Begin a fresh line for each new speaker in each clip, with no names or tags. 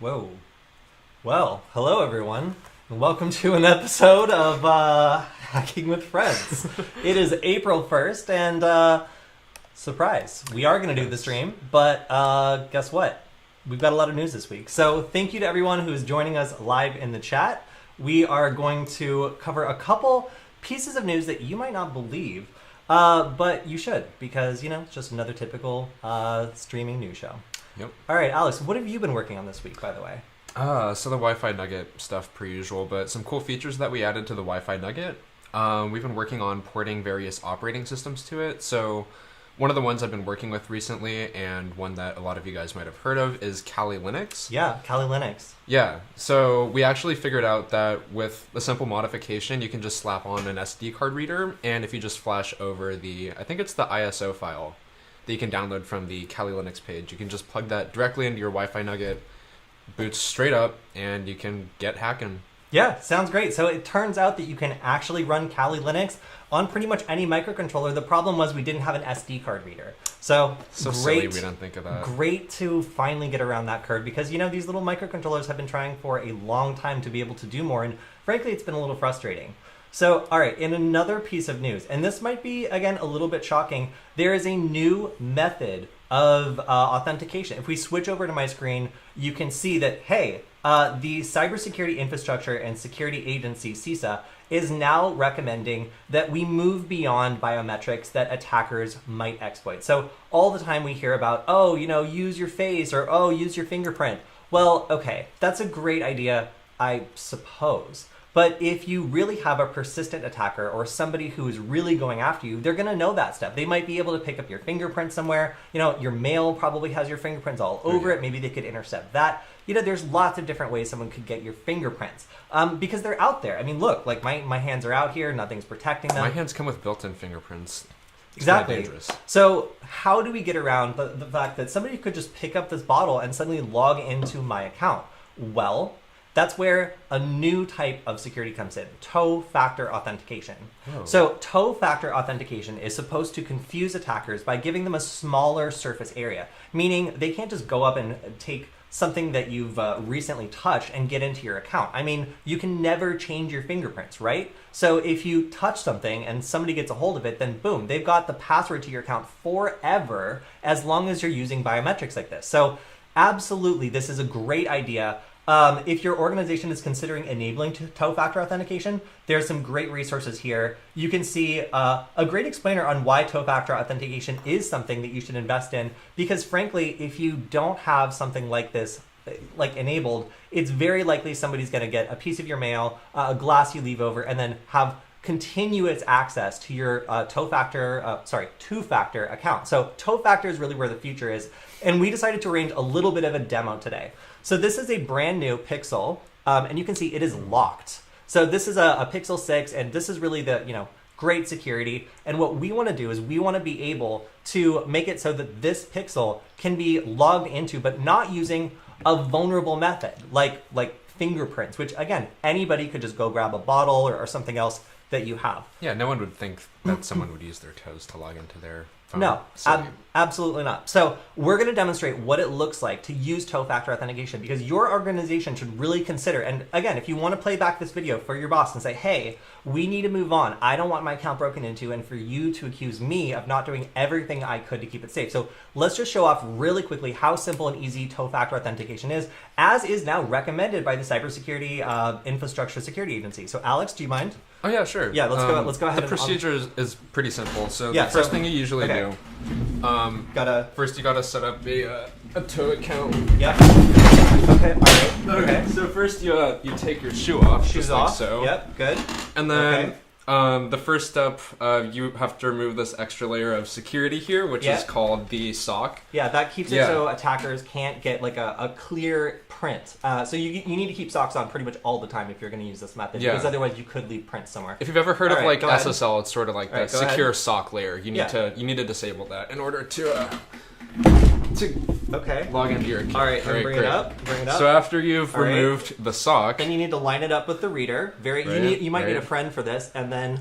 Whoa. Well, hello everyone, and welcome to an episode of Hacking with Friends. It is April 1st, and surprise, we are going to do the stream, but guess what? We've got a lot of news this week. So thank you to everyone who is joining us live in the chat. We are going to cover a couple pieces of news that you might not believe, but you should, because, it's just another typical streaming news show.
Yep.
All right, Alex, what have you been working on this week, by the way?
So the Wi-Fi Nugget stuff per usual, but some cool features that we added to the Wi-Fi Nugget. We've been working on porting various operating systems to it. So one of the ones I've been working with recently, and one that a lot of you guys might have heard of, is Kali Linux.
Yeah, Kali Linux.
Yeah, so we actually figured out that with a simple modification, you can just slap on an SD card reader, and if you just flash over I think it's the ISO file that you can download from the Kali Linux page, you can just plug that directly into your Wi-Fi Nugget, boots straight up, and you can get hacking.
Yeah, sounds great. So it turns out that you can actually run Kali Linux on pretty much any microcontroller. The problem was we didn't have an SD card reader. So great,
silly we didn't think of that.
Great to finally get around that curve, because these little microcontrollers have been trying for a long time to be able to do more, and frankly it's been a little frustrating. So, all right, in another piece of news, and this might be, again, a little bit shocking, there is a new method of authentication. If we switch over to my screen, you can see that, hey, the Cybersecurity Infrastructure and Security Agency, CISA, is now recommending that we move beyond biometrics that attackers might exploit. So all the time we hear about, use your face, or, use your fingerprint. Well, okay, that's a great idea, I suppose. But if you really have a persistent attacker or somebody who is really going after you, they're going to know that stuff. They might be able to pick up your fingerprint somewhere. Your mail probably has your fingerprints all over it. Maybe they could intercept that. There's lots of different ways someone could get your fingerprints because they're out there. I mean, look, like my hands are out here. Nothing's protecting them.
My hands come with built-in fingerprints. It's
exactly.
Kind of dangerous.
So how do we get around the fact that somebody could just pick up this bottle and suddenly log into my account? Well, that's where a new type of security comes in, toe factor authentication. Oh. So toe factor authentication is supposed to confuse attackers by giving them a smaller surface area, meaning they can't just go up and take something that you've recently touched and get into your account. I mean, you can never change your fingerprints, right? So if you touch something and somebody gets a hold of it, then boom, they've got the password to your account forever, as long as you're using biometrics like this. So absolutely, this is a great idea. If your organization is considering enabling toe factor authentication, there's some great resources here. You can see a great explainer on why toe factor authentication is something that you should invest in, because frankly, if you don't have something like this enabled, it's very likely somebody's going to get a piece of your mail, a glass you leave over, and then have continuous access to your two-factor account. So toe factor is really where the future is, and we decided to arrange a little bit of a demo today. So this is a brand new Pixel, and you can see it is locked. So this is a Pixel 6, and this is really the great security. And what we want to do is we want to be able to make it so that this Pixel can be logged into, but not using a vulnerable method like fingerprints, which again, anybody could just go grab a bottle or something else that you have.
Yeah, no one would think that someone would use their toes to log into their phone.
No, absolutely not. So we're going to demonstrate what it looks like to use toe factor authentication, because your organization should really consider, and again, if you want to play back this video for your boss and say, hey, we need to move on. I don't want my account broken into, and for you to accuse me of not doing everything I could to keep it safe. So let's just show off really quickly how simple and easy toe factor authentication is, as is now recommended by the Cybersecurity Infrastructure Security Agency. So Alex, do you mind?
Oh yeah, sure.
Yeah, let's go ahead.
The procedure is pretty simple. So the first thing you usually do, first you gotta set up a toe account.
Yeah. Okay. All right.
Okay. So first you take your shoe off.
Shoes off.
Like so.
Yep. Good.
And then the first step, you have to remove this extra layer of security here, which is called the sock.
Yeah, that keeps it so attackers can't get like a clear print. So you need to keep socks on pretty much all the time if you're going to use this method, because otherwise you could leave prints somewhere.
If you've ever heard of SSL, it's sort of like the secure sock layer. You need to disable that in order to log into your account.
All right, and bring it up.
So after you've removed the sock,
then you need to line it up with the reader. You might need a friend for this, and then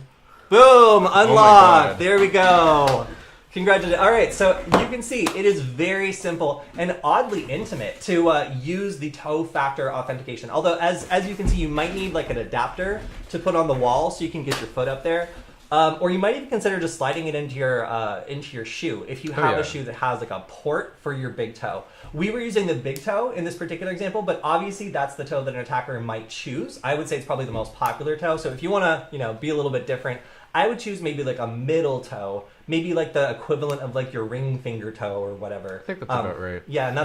boom, unlocked. There we go. Congratulations. All right, so you can see it is very simple and oddly intimate to use the toe factor authentication. Although, as you can see, you might need like an adapter to put on the wall so you can get your foot up there. Or you might even consider just sliding it into your shoe if you have a shoe that has like a port for your big toe. We were using the big toe in this particular example, but obviously that's the toe that an attacker might choose. I would say it's probably the most popular toe. So if you want to, be a little bit different, I would choose maybe like a middle toe, maybe like the equivalent of like your ring finger toe or whatever.
I think that's about right.
Yeah, and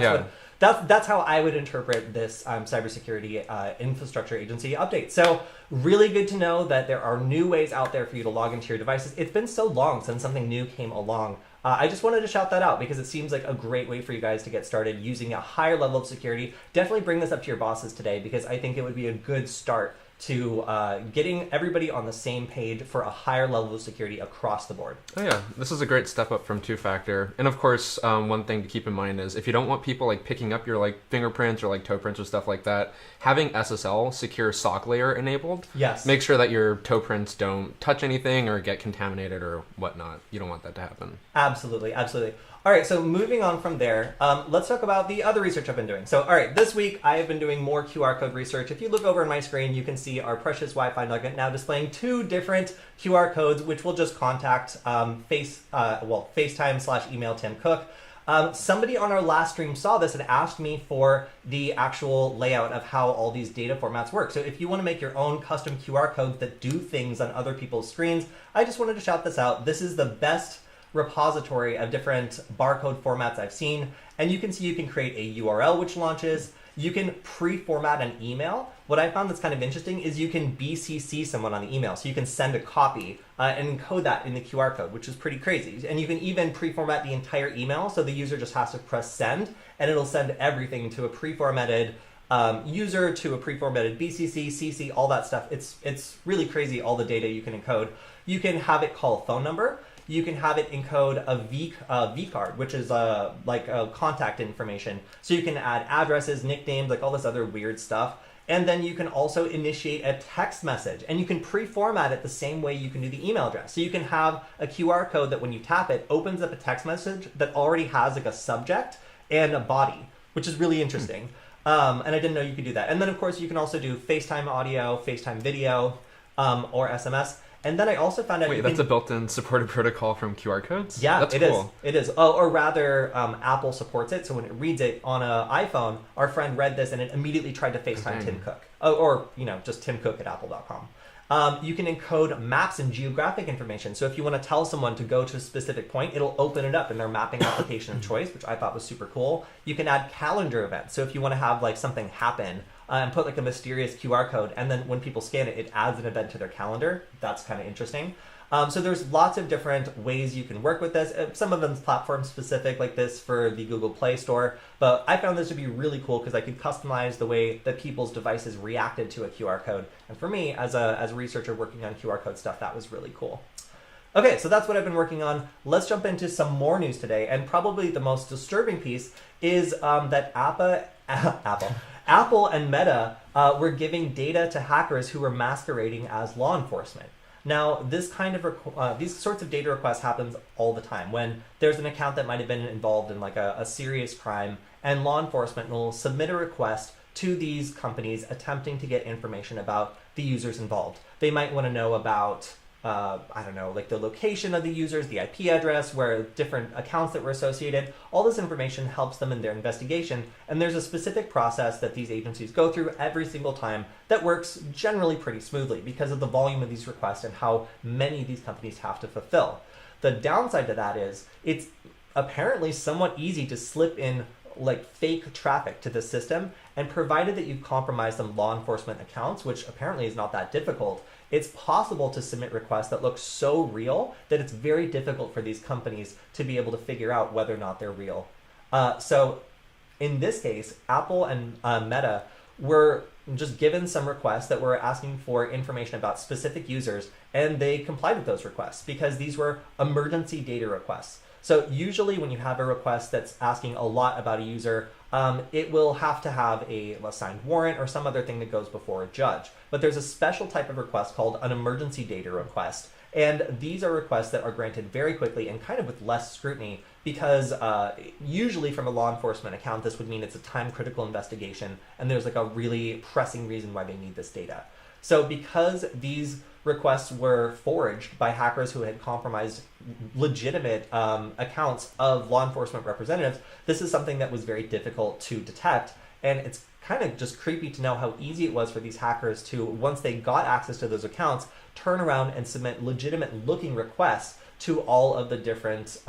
that's how I would interpret this cybersecurity infrastructure agency update. So really good to know that there are new ways out there for you to log into your devices. It's been so long since something new came along. I just wanted to shout that out because it seems like a great way for you guys to get started using a higher level of security. Definitely bring this up to your bosses today because I think it would be a good start to getting everybody on the same page for a higher level of security across the board.
Oh yeah, this is a great step up from two-factor. And of course, one thing to keep in mind is if you don't want people like picking up your like fingerprints or like toe prints or stuff like that, having SSL, secure sock layer enabled, make sure that your toe prints don't touch anything or get contaminated or whatnot. You don't want that to happen.
Absolutely, absolutely. All right, so moving on from there, let's talk about the other research I've been doing. So, all right, this week I have been doing more QR code research. If you look over on my screen, you can see our precious Wi-Fi Nugget now displaying 2 different QR codes, which will just contact FaceTime/email Tim Cook. Somebody on our last stream saw this and asked me for the actual layout of how all these data formats work. So if you want to make your own custom QR codes that do things on other people's screens, I just wanted to shout this out. This is the best repository of different barcode formats I've seen, and you can see you can create a URL which launches. You can pre-format an email. What I found that's kind of interesting is you can BCC someone on the email, so you can send a copy and encode that in the QR code, which is pretty crazy. And you can even pre-format the entire email, so the user just has to press send, and it'll send everything to a pre-formatted user, to a pre-formatted BCC, CC, all that stuff. It's really crazy all the data you can encode. You can have it call a phone number. You can have it encode a V card, which is like a contact information. So you can add addresses, nicknames, like all this other weird stuff. And then you can also initiate a text message, and you can pre-format it the same way you can do the email address. So you can have a QR code that when you tap it, opens up a text message that already has like a subject and a body, which is really interesting. And I didn't know you could do that. And then of course you can also do FaceTime audio, FaceTime video, or SMS. And then I also found out...
Wait, that's a built-in supported protocol from QR codes?
Yeah,
that's cool.
It is. Oh, or rather, Apple supports it. So when it reads it on an iPhone, our friend read this and it immediately tried to FaceTime Tim Cook. Or just timcook@apple.com. You can encode maps and geographic information. So if you want to tell someone to go to a specific point, it'll open it up in their mapping application of choice, which I thought was super cool. You can add calendar events. So if you want to have like something happen and put like a mysterious QR code, and then when people scan it, it adds an event to their calendar. That's kind of interesting. So there's lots of different ways you can work with this. Some of them's platform specific, like this for the Google Play Store. But I found this to be really cool because I could customize the way that people's devices reacted to a QR code. And for me, as a researcher working on QR code stuff, that was really cool. Okay, so that's what I've been working on. Let's jump into some more news today. And probably the most disturbing piece is that Apple and Meta were giving data to hackers who were masquerading as law enforcement. Now, this kind of these sorts of data requests happens all the time when there's an account that might have been involved in like a serious crime, and law enforcement will submit a request to these companies attempting to get information about the users involved. They might want to know about like the location of the users, the IP address, where different accounts that were associated. All this information helps them in their investigation, and there's a specific process that these agencies go through every single time that works generally pretty smoothly because of the volume of these requests and how many these companies have to fulfill. The downside to that is it's apparently somewhat easy to slip in like fake traffic to the system, and provided that you compromise some law enforcement accounts, which apparently is not that difficult, it's possible to submit requests that look so real that it's very difficult for these companies to be able to figure out whether or not they're real. So in this case, Apple and Meta were just given some requests that were asking for information about specific users, and they complied with those requests because these were emergency data requests. So usually when you have a request that's asking a lot about a user, it will have to have a signed warrant or some other thing that goes before a judge. But there's a special type of request called an emergency data request. And these are requests that are granted very quickly and kind of with less scrutiny because usually from a law enforcement account, this would mean it's a time-critical investigation and there's like a really pressing reason why they need this data. So because these requests were forged by hackers who had compromised legitimate accounts of law enforcement representatives, this is something that was very difficult to detect. And it's kind of just creepy to know how easy it was for these hackers to, once they got access to those accounts, turn around and submit legitimate looking requests to all of the different,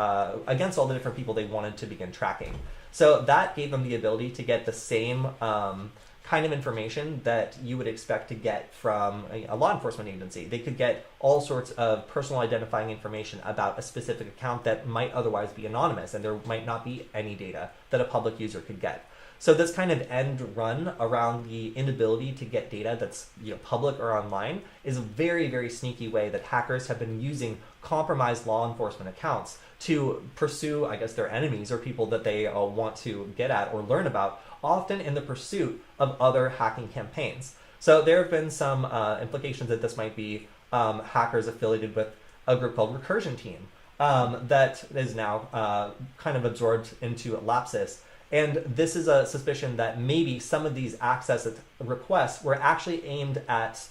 against all the different people they wanted to begin tracking. So that gave them the ability to get the same kind of information that you would expect to get from a law enforcement agency. They could get all sorts of personal identifying information about a specific account that might otherwise be anonymous, and there might not be any data that a public user could get. So this kind of end run around the inability to get data that's public or online is a very, very sneaky way that hackers have been using compromised law enforcement accounts to pursue, I guess, their enemies or people that they want to get at or learn about, often in the pursuit of other hacking campaigns. So there have been some implications that this might be hackers affiliated with a group called Recursion Team that is now kind of absorbed into Lapsus. And this is a suspicion that maybe some of these access requests were actually aimed at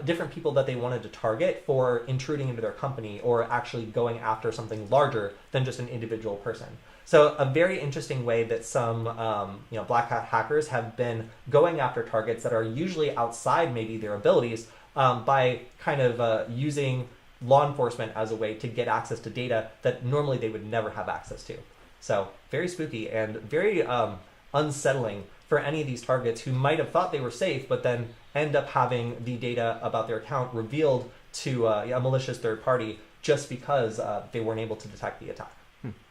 different people that they wanted to target for intruding into their company or actually going after something larger than just an individual person. So a very interesting way that some black hat hackers have been going after targets that are usually outside maybe their abilities by kind of using law enforcement as a way to get access to data that normally they would never have access to. So very spooky and very unsettling for any of these targets who might have thought they were safe, but then end up having the data about their account revealed to a malicious third party just because they weren't able to detect the attack.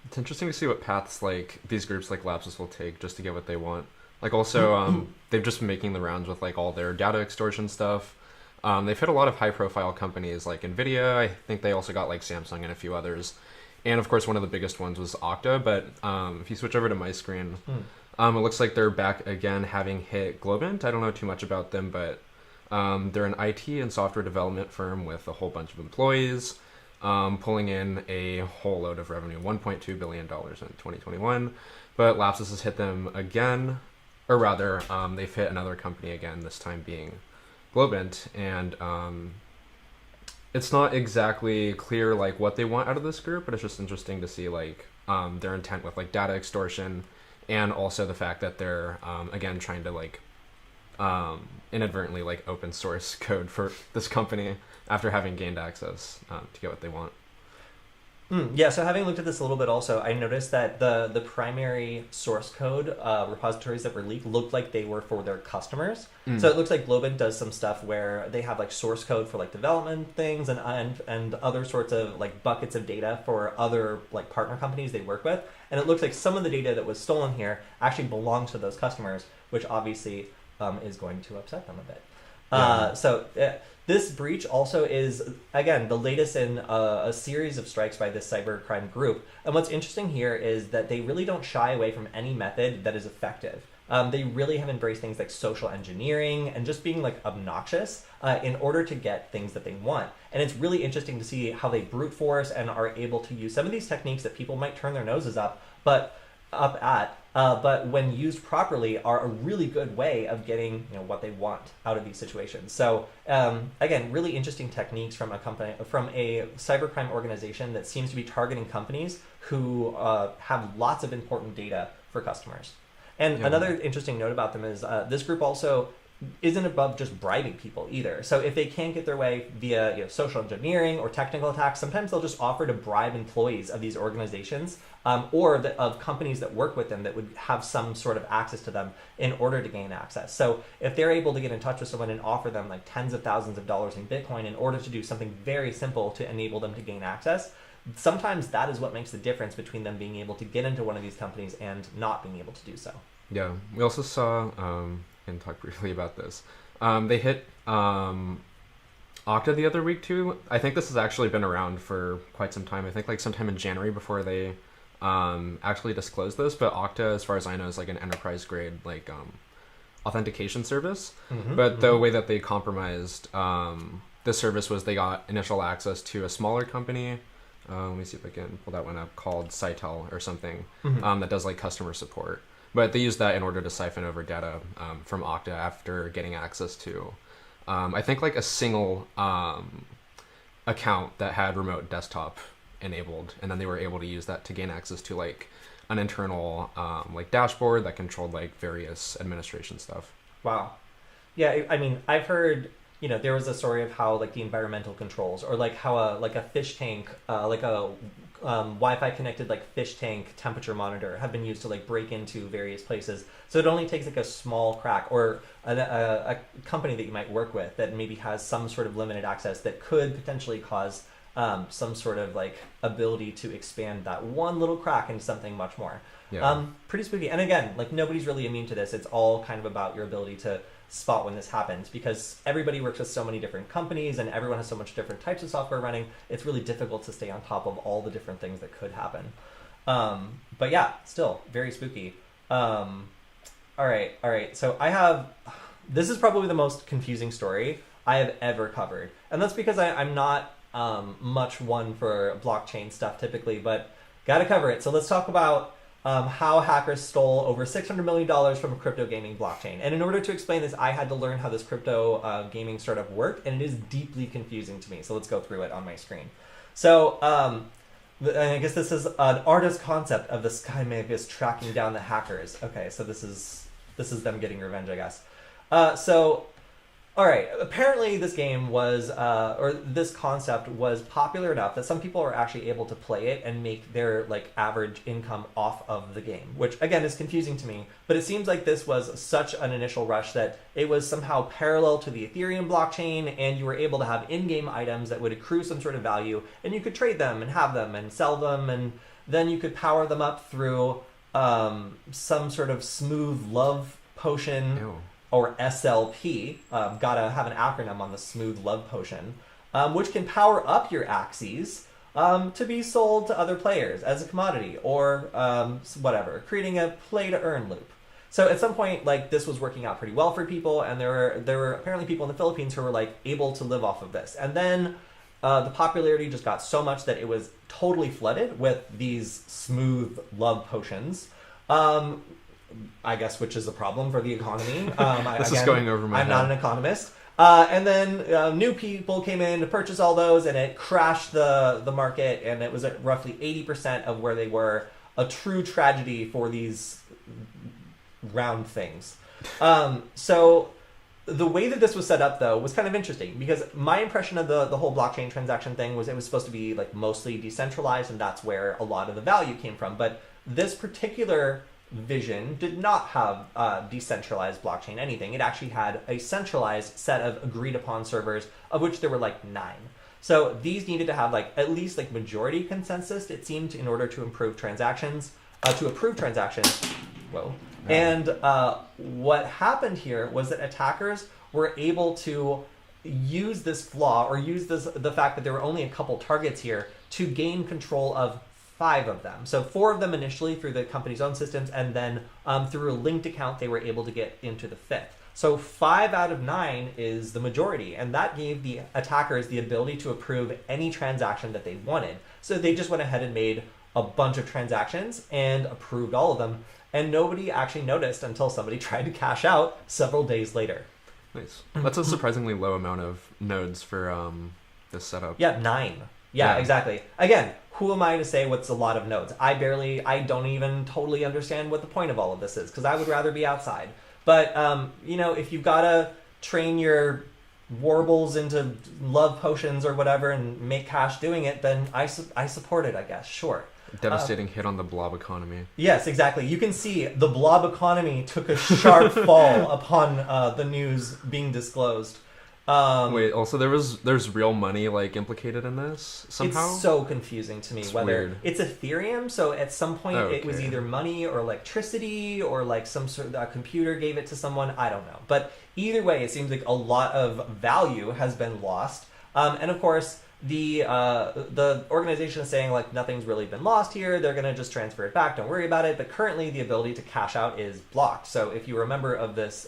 It's interesting to see what paths like these groups like Lapsus will take just to get what they want. Like also, they've just been making the rounds with like all their data extortion stuff. They've hit a lot of high-profile companies like NVIDIA. I think they also got like Samsung and a few others. And of course, one of the biggest ones was Okta. But if you switch over to my screen, it looks like they're back again, having hit Globant. I don't know too much about them, but they're an IT and software development firm with a whole bunch of employees, pulling in a whole load of revenue, $1.2 billion in 2021. But Lapsus has hit them again, or rather, they've hit another company again, this time being Globant. And it's not exactly clear like what they want out of this group, but it's just interesting to see like their intent with like data extortion, and also the fact that they're again trying to like inadvertently like open source code for this company after having gained access to get what they want.
Yeah, so having looked at this a little bit also, I noticed that the primary source code repositories that were leaked looked like they were for their customers. So it looks like Globant does some stuff where they have like source code for like development things and other sorts of like buckets of data for other like partner companies they work with. And it looks like some of the data that was stolen here actually belongs to those customers, which obviously is going to upset them a bit. Yeah. This breach also is, again, the latest in a series of strikes by this cybercrime group. And what's interesting here is that they really don't shy away from any method that is effective. They really have embraced things like social engineering and just being like obnoxious in order to get things that they want. And it's really interesting to see how they brute force and are able to use some of these techniques that people might turn their noses up at, but when used properly are a really good way of getting what they want out of these situations. So again, really interesting techniques from a cybercrime organization that seems to be targeting companies who have lots of important data for customers. And another interesting note about them is this group also isn't above just bribing people either. So if they can't get their way via social engineering or technical attacks, sometimes they'll just offer to bribe employees of these organizations or of companies that work with them that would have some sort of access to them in order to gain access. So if they're able to get in touch with someone and offer them like tens of thousands of dollars in Bitcoin in order to do something very simple to enable them to gain access, sometimes that is what makes the difference between them being able to get into one of these companies and not being able to do so.
Yeah, we also saw, and talk briefly about this, they hit Okta the other week too. I think this has actually been around for quite some time. I think like sometime in January before they actually disclosed this, but Okta, as far as I know, is like an enterprise grade like authentication service. But the way that they compromised this service was they got initial access to a smaller company. Let me see if I can pull that one up, called Sitel or something, that does like customer support. But they used that in order to siphon over data from Okta after getting access to, I think, like a single account that had remote desktop enabled, and then they were able to use that to gain access to like an internal like dashboard that controlled like various administration stuff.
Wow. Yeah, I mean, I've heard, there was a story of how like the environmental controls, or like how a fish tank, like a Wi-Fi connected like fish tank temperature monitor have been used to like break into various places. So it only takes like a small crack, or a company that you might work with that maybe has some sort of limited access that could potentially cause some sort of like ability to expand that one little crack into something much more.
Yeah.
Pretty spooky. And again, like nobody's really immune to this. It's all kind of about your ability to spot when this happens, because everybody works with so many different companies and everyone has so much different types of software running. It's really difficult to stay on top of all the different things that could happen. But yeah, still very spooky. All right. So this is probably the most confusing story I have ever covered. And that's because I'm not much one for blockchain stuff typically, but gotta cover it. So let's talk about how hackers stole over $600 million from a crypto gaming blockchain. And in order to explain this, I had to learn how this crypto gaming startup worked, and it is deeply confusing to me. So let's go through it on my screen. So I guess this is an artist concept of the Sky Magus tracking down the hackers. Okay, so this is them getting revenge, I guess. All right. Apparently, this game was, or this concept was popular enough that some people are actually able to play it and make their like average income off of the game, which again is confusing to me. But it seems like this was such an initial rush that it was somehow parallel to the Ethereum blockchain, and you were able to have in-game items that would accrue some sort of value, and you could trade them and have them and sell them, and then you could power them up through some sort of smooth love potion.
Ew.
Or SLP, gotta have an acronym on the smooth love potion, which can power up your axes to be sold to other players as a commodity, or whatever, creating a play to earn loop. So at some point, like, this was working out pretty well for people, and there were apparently people in the Philippines who were like able to live off of this. And then the popularity just got so much that it was totally flooded with these smooth love potions. I guess, which is a problem for the economy.
This is going over my head.
I'm not an economist. And then new people came in to purchase all those, and it crashed the market, and it was at roughly 80% of where they were. A true tragedy for these round things. So the way that this was set up, though, was kind of interesting, because my impression of the whole blockchain transaction thing was it was supposed to be like mostly decentralized, and that's where a lot of the value came from. But this particular vision did not have decentralized blockchain anything. It actually had a centralized set of agreed upon servers, of which there were like 9. So these needed to have like at least like majority consensus, it seemed, in order to approve transactions. Whoa. And what happened here was that attackers were able to use this flaw, or use the fact that there were only a couple targets here, to gain control of 5 of them. So 4 of them initially through the company's own systems, and then through a linked account they were able to get into the 5th. So 5 out of 9 is the majority, and that gave the attackers the ability to approve any transaction that they wanted. So they just went ahead and made a bunch of transactions and approved all of them, and nobody actually noticed until somebody tried to cash out several days later.
Nice. That's a surprisingly low amount of nodes for this setup.
Yeah, 9. Yeah, exactly. Again, who am I to say what's a lot of nodes? I don't even totally understand what the point of all of this is, because I would rather be outside. But, if you've got to train your warbles into love potions or whatever and make cash doing it, then I support it, I guess. Sure.
Devastating hit on the blob economy.
Yes, exactly. You can see the blob economy took a sharp fall upon the news being disclosed.
Wait, also there's real money like implicated in this somehow?
It's so confusing to me.
It's
whether
weird.
It's Ethereum, so at some point it was
Okay.
either money or electricity, or like some sort of a computer gave it to someone. I don't know. But either way, it seems like a lot of value has been lost. And of course, the organization is saying like nothing's really been lost here. They're going to just transfer it back. Don't worry about it. But currently, the ability to cash out is blocked. So if you're a member of this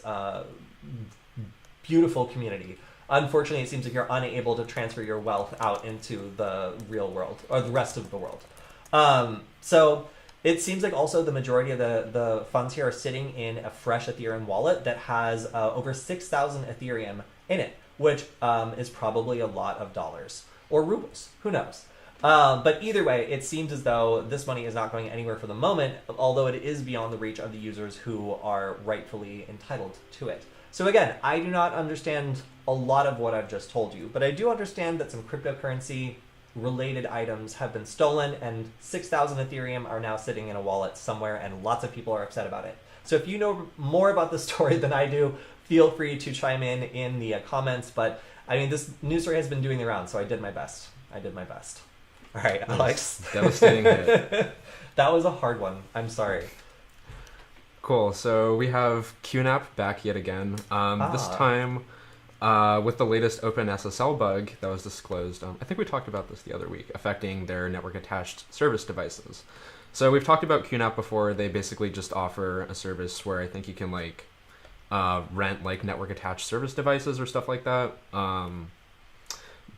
beautiful community, Unfortunately, it seems like you're unable to transfer your wealth out into the real world or the rest of the world. So it seems like also the majority of the funds here are sitting in a fresh Ethereum wallet that has over 6,000 Ethereum in it, which is probably a lot of dollars or rubles. Who knows? But either way, it seems as though this money is not going anywhere for the moment, although it is beyond the reach of the users who are rightfully entitled to it. So again, I do not understand a lot of what I've just told you, but I do understand that some cryptocurrency related items have been stolen and 6,000 Ethereum are now sitting in a wallet somewhere and lots of people are upset about it. So if you know more about the story than I do, feel free to chime in the comments. But I mean, this news story has been doing the rounds, so I did my best. All right, Alex.
Devastating hit.
That was a hard one. I'm sorry.
Cool. So we have QNAP back yet again. This time with the latest OpenSSL bug that was disclosed. I think we talked about this the other week, affecting their network-attached service devices. So we've talked about QNAP before. They basically just offer a service where I think you can like rent like network-attached service devices or stuff like that.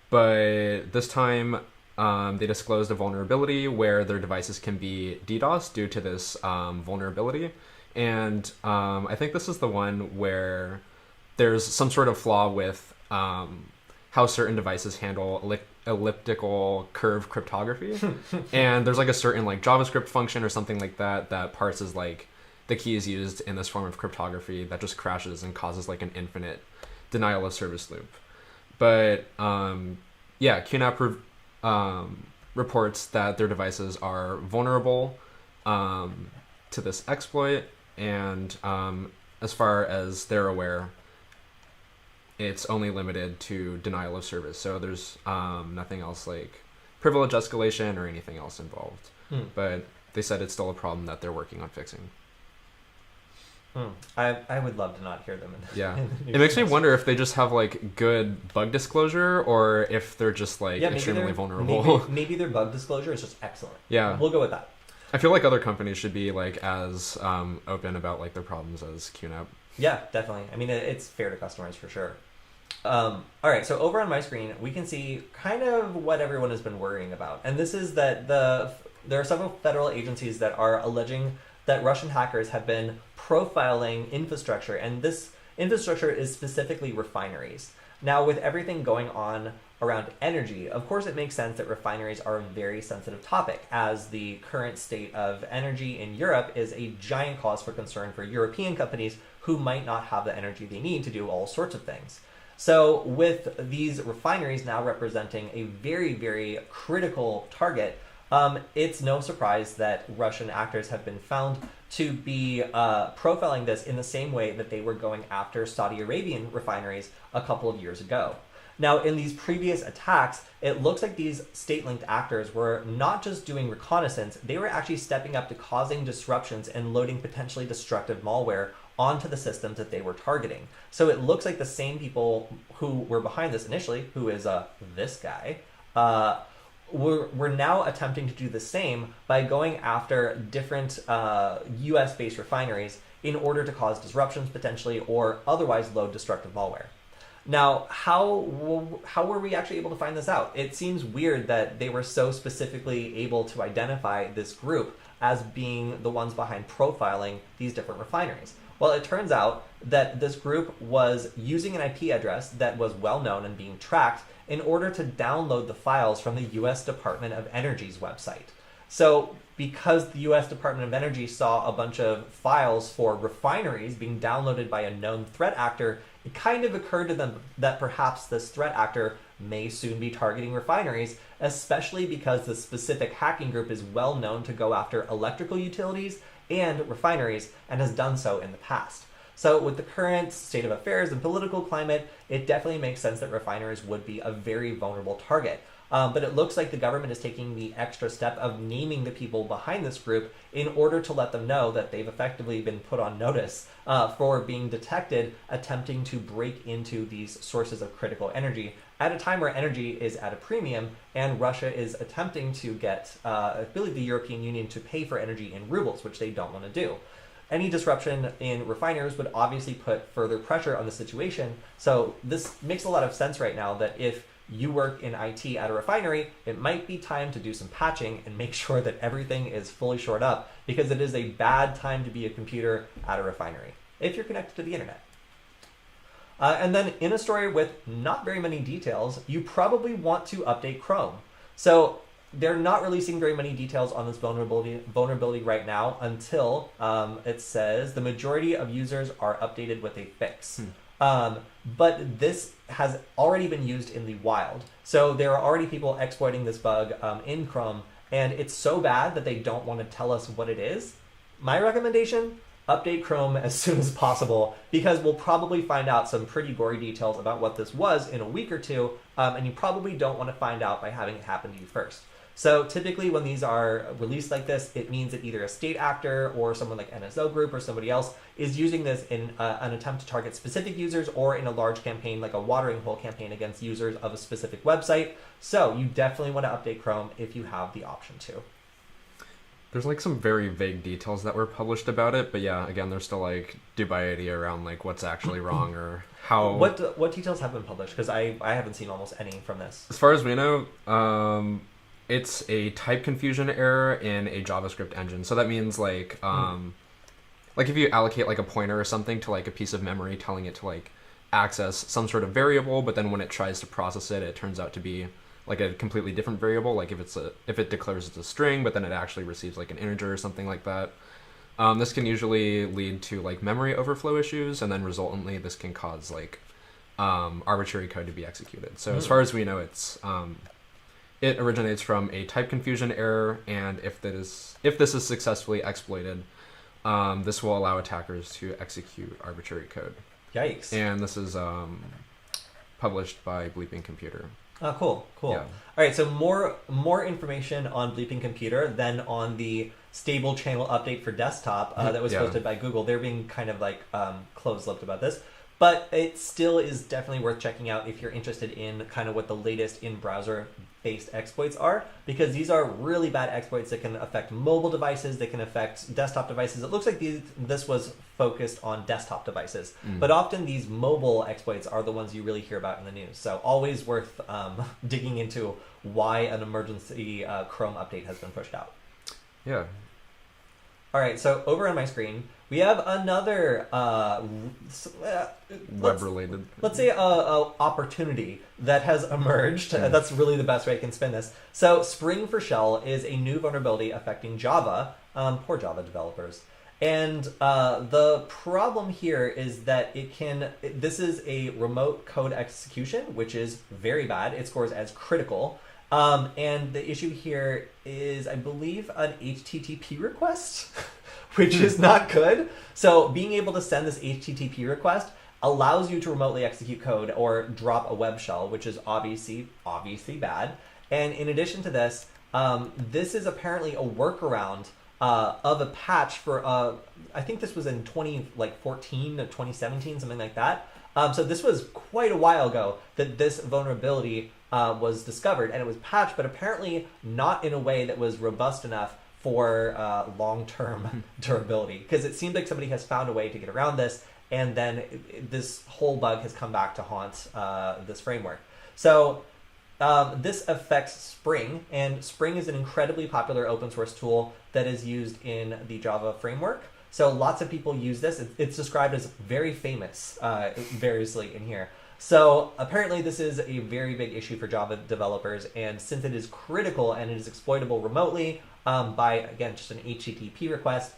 But this time they disclosed a vulnerability where their devices can be DDoS due to this vulnerability. And I think this is the one where there's some sort of flaw with how certain devices handle elliptical curve cryptography. And there's like a certain like JavaScript function or something like that that parses like the keys used in this form of cryptography that just crashes and causes like an infinite denial of service loop. But yeah, QNAP reports that their devices are vulnerable to this exploit, and as far as they're aware, it's only limited to denial of service. So there's nothing else like privilege escalation or anything else involved. But they said it's still a problem that they're working on fixing.
I would love to not hear them.
Yeah, it makes me wonder if they just have like good bug disclosure or if they're just like extremely vulnerable.
Maybe their bug disclosure is just excellent.
Yeah,
we'll go with that.
I feel like other companies should be like as open about like their problems as QNAP.
Yeah, definitely. I mean, it's fair to customers for sure. All right, so over on my screen, we can see kind of what everyone has been worrying about. And this is that there are several federal agencies that are alleging that Russian hackers have been profiling infrastructure, and this infrastructure is specifically refineries. Now, with everything going on around energy, of course it makes sense that refineries are a very sensitive topic, as the current state of energy in Europe is a giant cause for concern for European companies who might not have the energy they need to do all sorts of things. So with these refineries now representing a very, very critical target, it's no surprise that Russian actors have been found to be profiling this in the same way that they were going after Saudi Arabian refineries a couple of years ago. Now, in these previous attacks, it looks like these state-linked actors were not just doing reconnaissance, they were actually stepping up to causing disruptions and loading potentially destructive malware onto the systems that they were targeting. So it looks like the same people who were behind this initially, who is this guy, we're now attempting to do the same by going after different US-based refineries in order to cause disruptions potentially or otherwise load destructive malware. Now, how were we actually able to find this out? It seems weird that they were so specifically able to identify this group as being the ones behind profiling these different refineries. Well, it turns out that this group was using an IP address that was well known and being tracked in order to download the files from the US Department of Energy's website. So because the US Department of Energy saw a bunch of files for refineries being downloaded by a known threat actor, it kind of occurred to them that perhaps this threat actor may soon be targeting refineries, especially because the specific hacking group is well known to go after electrical utilities and refineries and has done so in the past. So with the current state of affairs and political climate, it definitely makes sense that refineries would be a very vulnerable target. But it looks like the government is taking the extra step of naming the people behind this group in order to let them know that they've effectively been put on notice for being detected attempting to break into these sources of critical energy at a time where energy is at a premium and Russia is attempting to get, I believe, the European Union to pay for energy in rubles, which they don't want to do. any disruption in refineries would obviously put further pressure on the situation. So this makes a lot of sense right now that if you work in IT at a refinery, it might be time to do some patching and make sure that everything is fully shored up, because it is a bad time to be a computer at a refinery if you're connected to the internet. And then in a story with not very many details, you probably want to update Chrome. So they're not releasing very many details on this vulnerability right now until it says the majority of users are updated with a fix. But this has already been used in the wild. So there are already people exploiting this bug in Chrome, and it's so bad that they don't want to tell us what it is. My recommendation, update Chrome as soon as possible, because we'll probably find out some pretty gory details about what this was in a week or two, and you probably don't want to find out by having it happen to you first. So typically when these are released like this, it means that either a state actor or someone like NSO Group or somebody else is using this in an attempt to target specific users, or in a large campaign like a watering hole campaign against users of a specific website. So you definitely want to update Chrome if you have the option to.
There's like some very vague details that were published about it, but yeah, again, there's still like dubiety around like what's actually wrong or how.
What details have been published? Because I haven't seen almost any from this.
As far as we know, it's a type confusion error in a JavaScript engine. So that means like if you allocate like a pointer or something to like a piece of memory, telling it to like access some sort of variable, but then when it tries to process it, it turns out to be like a completely different variable. Like if it declares it's a string, but then it actually receives like an integer or something like that. This can usually lead to like memory overflow issues, and then resultantly this can cause like arbitrary code to be executed. So as far as we know, it originates from a type confusion error, and if this is successfully exploited, this will allow attackers to execute arbitrary code.
Yikes!
And this is published by Bleeping Computer.
Oh, cool. Yeah. All right, so more information on Bleeping Computer than on the stable channel update for desktop that was posted by Google. They're being kind of like closed-lipped about this, but it still is definitely worth checking out if you're interested in kind of what the latest in-browser-based exploits are, because these are really bad exploits that can affect mobile devices, they can affect desktop devices. It looks like this was focused on desktop devices, but often these mobile exploits are the ones you really hear about in the news. So always worth digging into why an emergency Chrome update has been pushed out.
Yeah.
All right, so over on my screen, we have another
web-related.
Let's say a opportunity that has emerged. That's really the best way I can spin this. So Spring for Shell is a new vulnerability affecting Java. Poor Java developers. And the problem here is that this is a remote code execution, which is very bad. It scores as critical. And the issue here is, I believe, an HTTP request, which is not good. So being able to send this HTTP request allows you to remotely execute code or drop a web shell, which is obviously bad. And in addition to this, this is apparently a workaround of a patch for, I think this was in 2014 or 2017, something like that. So this was quite a while ago that this vulnerability was discovered, and it was patched, but apparently not in a way that was robust enough for long-term durability, because it seems like somebody has found a way to get around this, and then this whole bug has come back to haunt this framework. So this affects Spring, and Spring is an incredibly popular open source tool that is used in the Java framework. So lots of people use this. It's described as very famous variously in here. So apparently this is a very big issue for Java developers, and since it is critical and it is exploitable remotely by, again, just an HTTP request,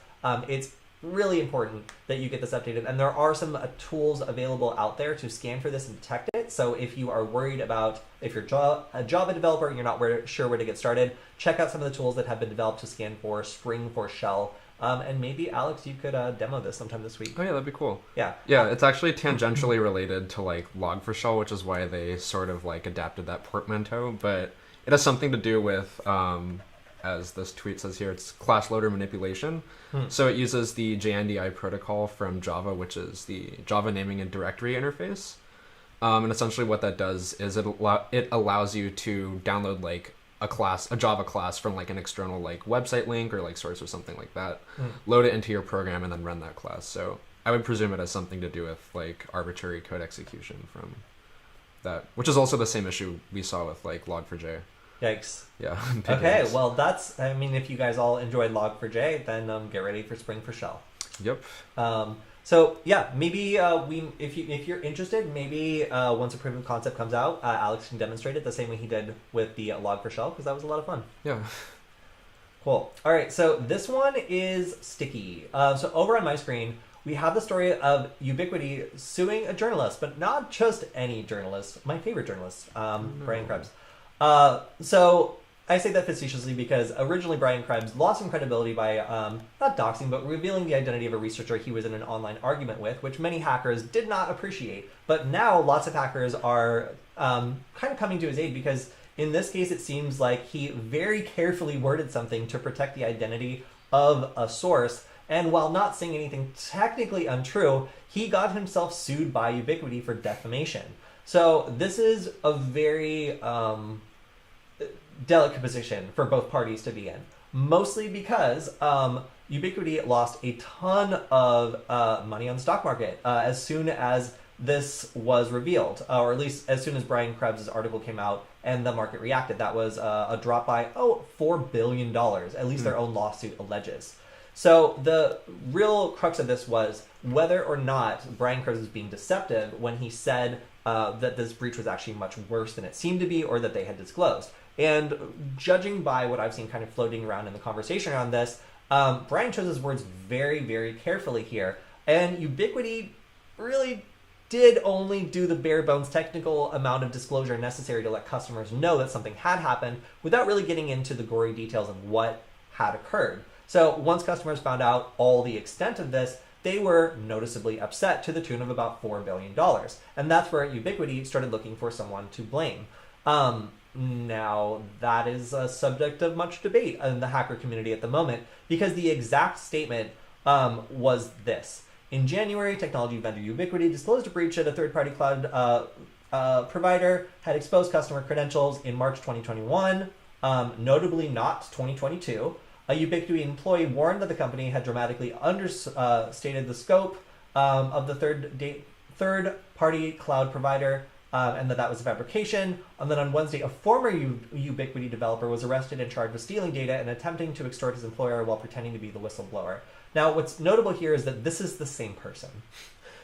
it's really important that you get this updated. And there are some tools available out there to scan for this and detect it. So if you are worried about, if you're a Java developer and you're not sure where to get started, check out some of the tools that have been developed to scan for Spring for Shell. And maybe, Alex, you could demo this sometime this week.
Oh, yeah, that'd be cool.
Yeah.
Yeah, it's actually tangentially related to, like, Log4Shell, which is why they sort of, like, adapted that portmanteau. But it has something to do with, as this tweet says here, it's class loader manipulation. So it uses the JNDI protocol from Java, which is the Java naming and directory interface. And essentially what that does is it allows you to download, like, a Java class from like an external like website link or like source or something like that, load it into your program, and then run that class. So I would presume it has something to do with like arbitrary code execution from that, which is also the same issue we saw with like Log4j.
Yikes.
Yeah.
Okay, well that's, I mean, if you guys all enjoyed Log4j, then get ready for Spring for Shell.
Yep.
So yeah, maybe if you're interested, maybe once a proof of concept comes out, Alex can demonstrate it the same way he did with the Log4Shell, because that was a lot of fun.
Yeah.
Cool. All right, so this one is sticky. So over on my screen, we have the story of Ubiquiti suing a journalist, but not just any journalist. My favorite journalist, Brian Krebs. So I say that facetiously because originally Brian Krebs lost some credibility by not doxing, but revealing the identity of a researcher he was in an online argument with, which many hackers did not appreciate. But now lots of hackers are kind of coming to his aid, because in this case it seems like he very carefully worded something to protect the identity of a source. And while not saying anything technically untrue, he got himself sued by Ubiquiti for defamation. So this is a very delicate position for both parties to be in, mostly because Ubiquiti lost a ton of money on the stock market as soon as this was revealed, or at least as soon as Brian Krebs' article came out and the market reacted. That was a drop by $4 billion, at least their own lawsuit alleges. So the real crux of this was whether or not Brian Krebs was being deceptive when he said that this breach was actually much worse than it seemed to be, or that they had disclosed. And judging by what I've seen kind of floating around in the conversation around this, Brian chose his words very, very carefully here. And Ubiquiti really did only do the bare bones technical amount of disclosure necessary to let customers know that something had happened, without really getting into the gory details of what had occurred. So once customers found out all the extent of this, they were noticeably upset to the tune of about $4 billion. And that's where Ubiquiti started looking for someone to blame. Now, that is a subject of much debate in the hacker community at the moment, because the exact statement was this. In January, technology vendor Ubiquiti disclosed a breach at a third-party cloud provider, had exposed customer credentials in March 2021, notably not 2022. A Ubiquiti employee warned that the company had dramatically understated the scope of the third-party cloud provider, and that was a fabrication. And then on Wednesday, a former Ubiquiti developer was arrested and charged with stealing data and attempting to extort his employer while pretending to be the whistleblower. Now, what's notable here is that this is the same person.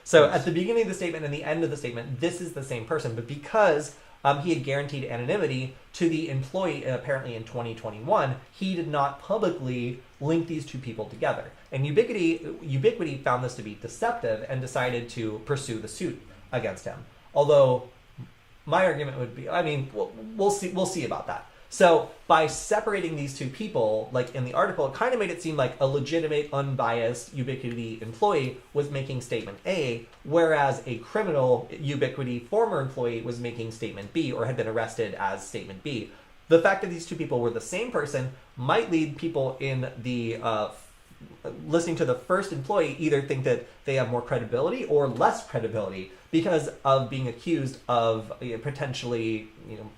So at the beginning of the statement and the end of the statement, this is the same person. But because he had guaranteed anonymity to the employee apparently in 2021, he did not publicly link these two people together. And Ubiquiti found this to be deceptive and decided to pursue the suit against him. Although my argument would be, I mean, we'll see about that. So by separating these two people, like in the article, it kind of made it seem like a legitimate, unbiased Ubiquiti employee was making statement A, whereas a criminal Ubiquiti former employee was making statement B, or had been arrested as statement B. The fact that these two people were the same person might lead people in the listening to the first employee either think that they have more credibility or less credibility because of being accused of potentially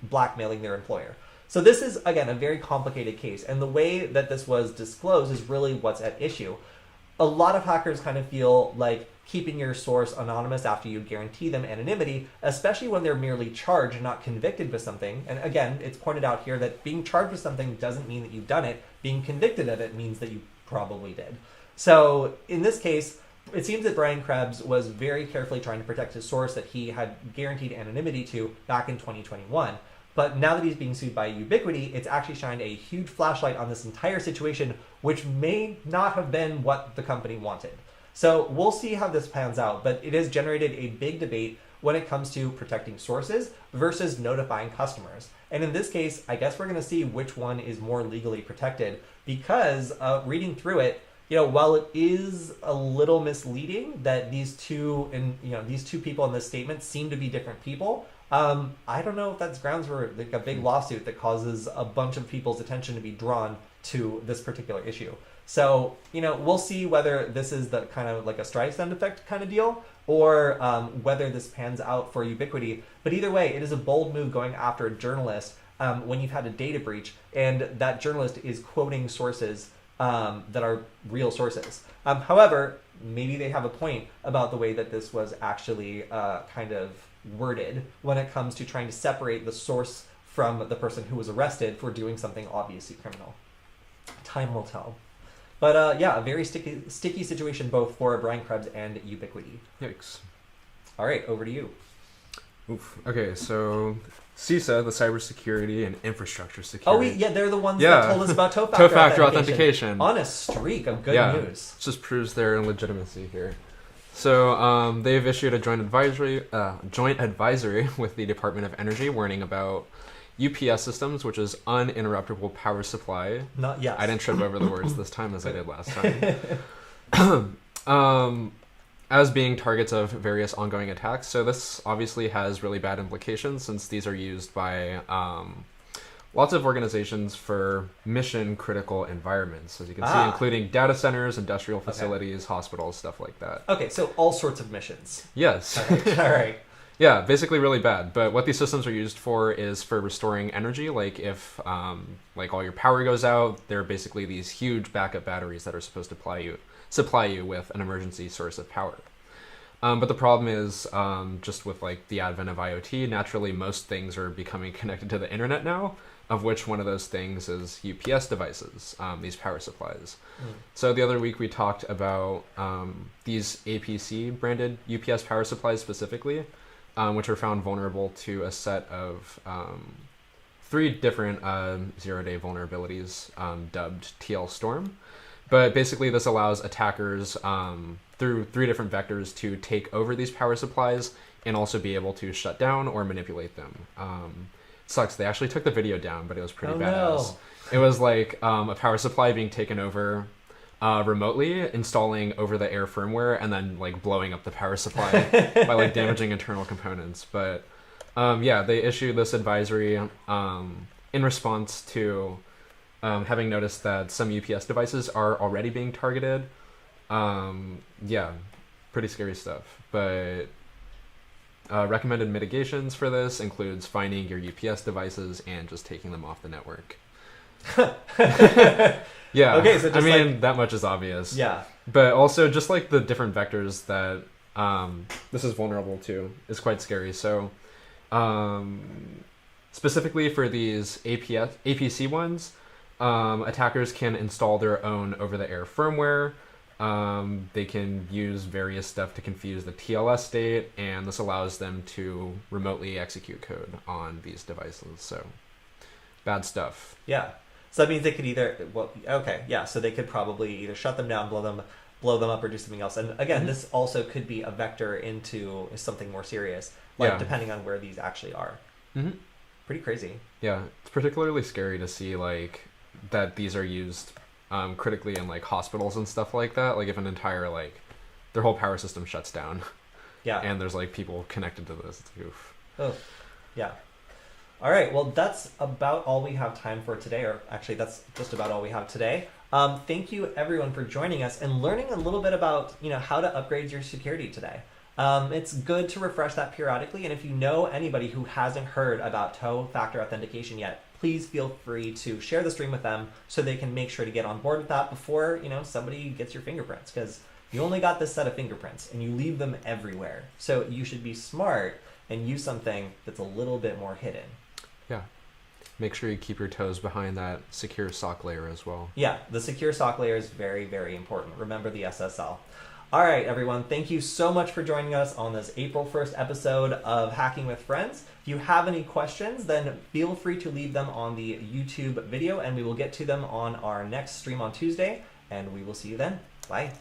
blackmailing their employer. So this is, again, a very complicated case, and the way that this was disclosed is really what's at issue. A lot of hackers kind of feel like keeping your source anonymous after you guarantee them anonymity, especially when they're merely charged and not convicted with something. And again, it's pointed out here that being charged with something doesn't mean that you've done it. Being convicted of it means that you probably did. So in this case, it seems that Brian Krebs was very carefully trying to protect his source that he had guaranteed anonymity to back in 2021. But now that he's being sued by Ubiquiti, it's actually shined a huge flashlight on this entire situation, which may not have been what the company wanted. So we'll see how this pans out, but it has generated a big debate when it comes to protecting sources versus notifying customers. And in this case, I guess we're going to see which one is more legally protected, because reading through it, while it is a little misleading that these two people in this statement seem to be different people, I don't know if that's grounds for like a big lawsuit that causes a bunch of people's attention to be drawn to this particular issue. So, we'll see whether this is the kind of like a Streisand effect kind of deal, or whether this pans out for Ubiquiti. But either way, it is a bold move going after a journalist when you've had a data breach and that journalist is quoting sources that are real sources. However, maybe they have a point about the way that this was actually kind of worded when it comes to trying to separate the source from the person who was arrested for doing something obviously criminal. Time will tell. But yeah, a very sticky situation both for Brian Krebs and Ubiquiti.
Yikes.
All right, over to you.
Oof. Okay, so CISA, the Cybersecurity and Infrastructure Security.
Oh, they're the ones that told us about
toe-factor authentication.
On a streak of good news.
Just proves their legitimacy here. So they've issued a joint advisory with the Department of Energy warning about UPS systems, which is uninterruptible power supply.
Yes.
I didn't trip over the words this time as I did last time. As being targets of various ongoing attacks. So this obviously has really bad implications since these are used by lots of organizations for mission-critical environments, as you can see, including data centers, industrial facilities, hospitals, stuff like that.
Okay, so all sorts of missions.
Yes.
Okay. All right.
Yeah, basically really bad. But what these systems are used for is for restoring energy. Like if like all your power goes out, they're basically these huge backup batteries that are supposed to supply you with an emergency source of power. But the problem is just with like the advent of IoT, naturally most things are becoming connected to the internet now, of which one of those things is UPS devices, these power supplies. So the other week we talked about these APC branded UPS power supplies specifically, which are found vulnerable to a set of 3 different zero-day vulnerabilities dubbed TL Storm. But basically this allows attackers through 3 different vectors to take over these power supplies and also be able to shut down or manipulate them. Sucks, they actually took the video down, but it was pretty badass. No. It was like a power supply being taken over remotely, installing over-the-air firmware, and then like blowing up the power supply by like damaging internal components. But yeah, they issued this advisory in response to having noticed that some UPS devices are already being targeted. Yeah, pretty scary stuff. But recommended mitigations for this includes finding your UPS devices and just taking them off the network. Yeah, okay, so just that much is obvious.
Yeah.
But also just like the different vectors that this is vulnerable to is quite scary. So specifically for these APC ones, attackers can install their own over-the-air firmware. They can use various stuff to confuse the TLS state, and this allows them to remotely execute code on these devices. So, bad stuff.
Yeah. So that means they could either, so they could probably either shut them down, blow them up, or do something else. And again, this also could be a vector into something more serious, depending on where these actually are. Pretty crazy.
Yeah, it's particularly scary to see like that these are used critically in like hospitals and stuff like that. Like if an entire their whole power system shuts down. Yeah. And there's like people connected to this. It's oof.
Oh, yeah. All right. Well, that's about all we have time for today, or actually that's just about all we have today. Thank you everyone for joining us and learning a little bit about, how to upgrade your security today. It's good to refresh that periodically. And if you know anybody who hasn't heard about two-factor authentication yet, please feel free to share the stream with them so they can make sure to get on board with that before, somebody gets your fingerprints, because you only got this set of fingerprints and you leave them everywhere. So you should be smart and use something that's a little bit more hidden.
Yeah. Make sure you keep your toes behind that secure sock layer as well.
Yeah, the secure sock layer is very, very important. Remember the SSL. All right, everyone. Thank you so much for joining us on this April 1st episode of Hacking with Friends. If you have any questions, then feel free to leave them on the YouTube video, and we will get to them on our next stream on Tuesday, and we will see you then. Bye.